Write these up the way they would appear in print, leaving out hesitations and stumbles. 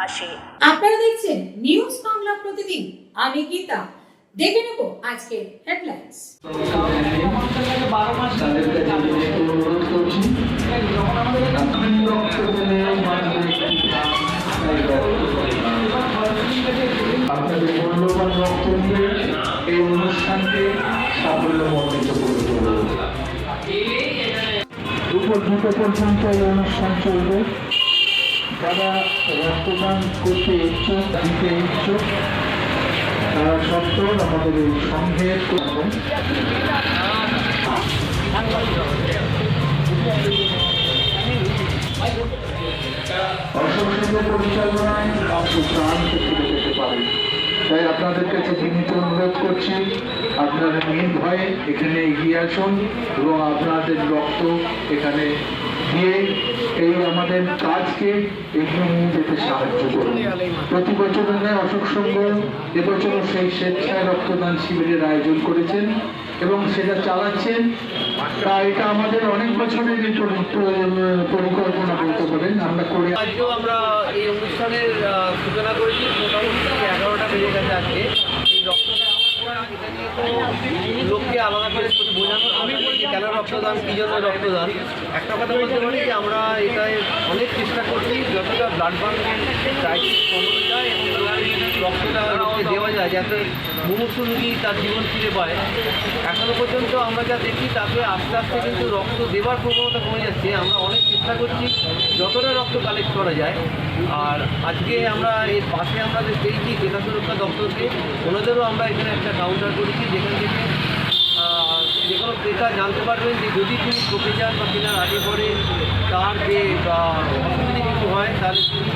পাশে। আপনারা দেখছেন নিউজ বাংলা প্রতিদিন। আমি গীতা। দেখে নেব আজকে হেডলাইন্স। আপনাদের মূল্যবান বক্তব্যে এই অনুষ্ঠানকে সাফল্যমণ্ডিত করে তুলব। দুপুর 2টা পর্যন্ত এই অনুষ্ঠান চলবে। যারা রক্তদান করতে ইচ্ছুক, দিতে ইচ্ছুক, তারা সত্ত্বেও আমাদের এই সংঘের অসংখ্য পরিচালনায় আপনি প্রাণ থেকে যেতে পারেন। তাই আপনাদের কাছে বিনীত অনুরোধ করছি, আপনারা নির্ভয়ে এখানে এগিয়ে আসুন এবং আপনাদের রক্ত এখানে দিয়ে এই আমাদের কাজকে এগিয়ে নিয়ে যেতে সাহায্য করুন। প্রতি বছরের ন্যায় অশোক সংঘ এবছরও সেই স্বেচ্ছায় রক্তদান শিবিরের আয়োজন করেছেন এবং সেটা চালাচ্ছেন। তা এটা আমাদের অনেক বছরের পরিকল্পনা বলতে পারেন আমরা করে। আজকেও আমরা এই অনুষ্ঠানের সূচনা করেছি। মোটামুটি 11টা বেজে গেছে আজকে। এই রক্তদান এটা নিয়ে তো লোককে আলাদা করে বোঝানো আমি বলছি কেন রক্তদান, কী জন্য রক্তদান। একটা কথা বলতে পারি যে আমরা এটাই অনেক চেষ্টা করছি যতটা ব্লাড ব্যাঙ্ক ক্রাইসিস কমানো যায় এবং রক্তটা লোককে দেওয়া যায় যাতে মুমূর্ষু রোগী তার জীবন ফিরে পায়। এখনও পর্যন্ত আমরা যা দেখি তাতে আস্তে আস্তে কিন্তু রক্ত দেওয়ার প্রবণতা কমে যাচ্ছে। আমরা অনেক চেষ্টা করছি যতটা রক্ত কালেক্ট করা যায়। আর আজকে আমরা এর পাশে আমরা যে পেয়েছি ক্রেতা সুরক্ষা দপ্তরকে, ওনাদেরও আমরা এখানে একটা কাউন্টার করেছি যেখান থেকে যে কোনো ক্রেতা জানতে পারবেন যে যদি তিনি ঠকে যান বা কেনার আগে পরে তার যে অসুবিধে কিছু হয় তাহলে তিনি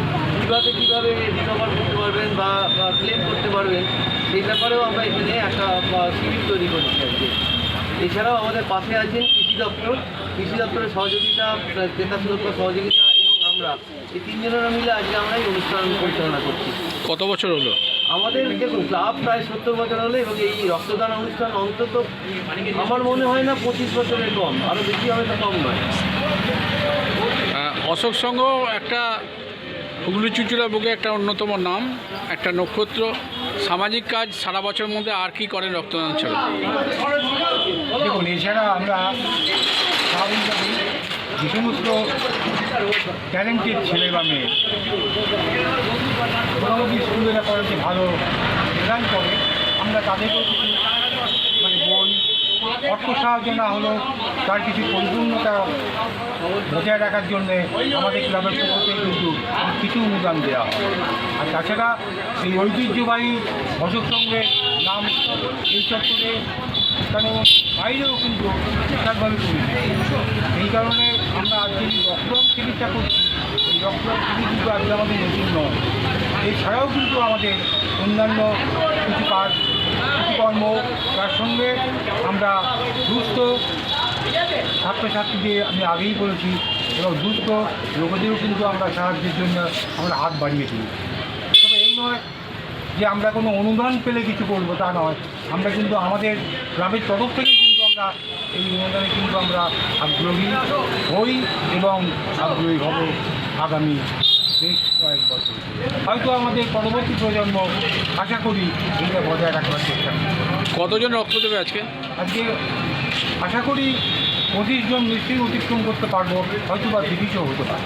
কীভাবে রিকভার করতে পারবেন বা ক্লেম করতে পারবেন, সেই ব্যাপারেও আমরা এখানে একটা শিবির তৈরি করছি আজকে। এছাড়াও আমাদের পাশে আছেন কৃষি দপ্তরের সহযোগিতা, ক্রেতা সুরক্ষা সহযোগিতা এবং আমরা এই তিনজনেরা মিলে আজকে আমরা এই অনুষ্ঠান পরিচালনা করছি। কত বছর হলো আমাদের দেখুন ক্লাব প্রায় 70 বছর হলো এবং এই রক্তদান অনুষ্ঠান অন্তত আমার মনে হয় না 25 বছরের কম, আরও বেশি হয়তো কম নয়। অশোক সংঘ একটা হুগলি চুঁচুড়া বুকে একটা অন্যতম নাম, একটা নক্ষত্র। সামাজিক কাজ সারা বছরের মধ্যে আর কি করেন রক্তদান ছাড়া? দেখুন, এছাড়া আমরা স্বাভাবিকভাবেই যে সমস্ত ট্যালেন্টেড ছেলে বা মেয়ে মোটামুটি স্কুলেরা কলেজে ভালো রেজাল্ট করে, আমরা তাদেরকেও কিছু বই, অর্থ সাহায্য না হলেও তার কিছু পরিপূর্ণতা বজায় রাখার জন্যে আমাদের ক্লাবের পক্ষ থেকে কিন্তু কিছু অনুদান দেওয়া হয়। আর তাছাড়া এই ঐতিহ্যবাহী অশোক সংঘের নাম এই চত্বরে কারণ বাইরেও কিন্তু বিশালভাবে পরিচিত। এই কারণে আমরা আজকে এই রক্তদান চিকিৎসা করছি। এই রক্তদান চিকিৎসা কিন্তু আজকে আমাদের নতুন নয়। এছাড়াও কিন্তু আমাদের অন্যান্য কিছু কাজ, কিছু কর্ম, তার সঙ্গে আমরা দুস্থ ছাত্রছাত্রীদের আমি আগেই বলেছি এবং দুস্থ লোকেদেরও কিন্তু আমরা সাহায্যের জন্য আমরা হাত বাড়িয়েছি। তবে এই নয় যে আমরা কোনো অনুদান পেলে কিছু করবো, তা নয়। আমরা কিন্তু আমাদের গ্রামের তরফ থেকে কিন্তু আমরা এই অনুদানে কিন্তু আমরা আগ্রহী হই এবং আগ্রহী হব আগামী বেশ কয়েক বছর। হয়তো আমাদের পরবর্তী প্রজন্ম আশা করি এইটা বজায় রাখবার চেষ্টা করি। কতজন রক্ত দেবে আজকে? আজকে আশা করি 25 জন নিশ্চয়ই অতিক্রম করতে পারবো, হয়তো বা 30ও হতে পারে।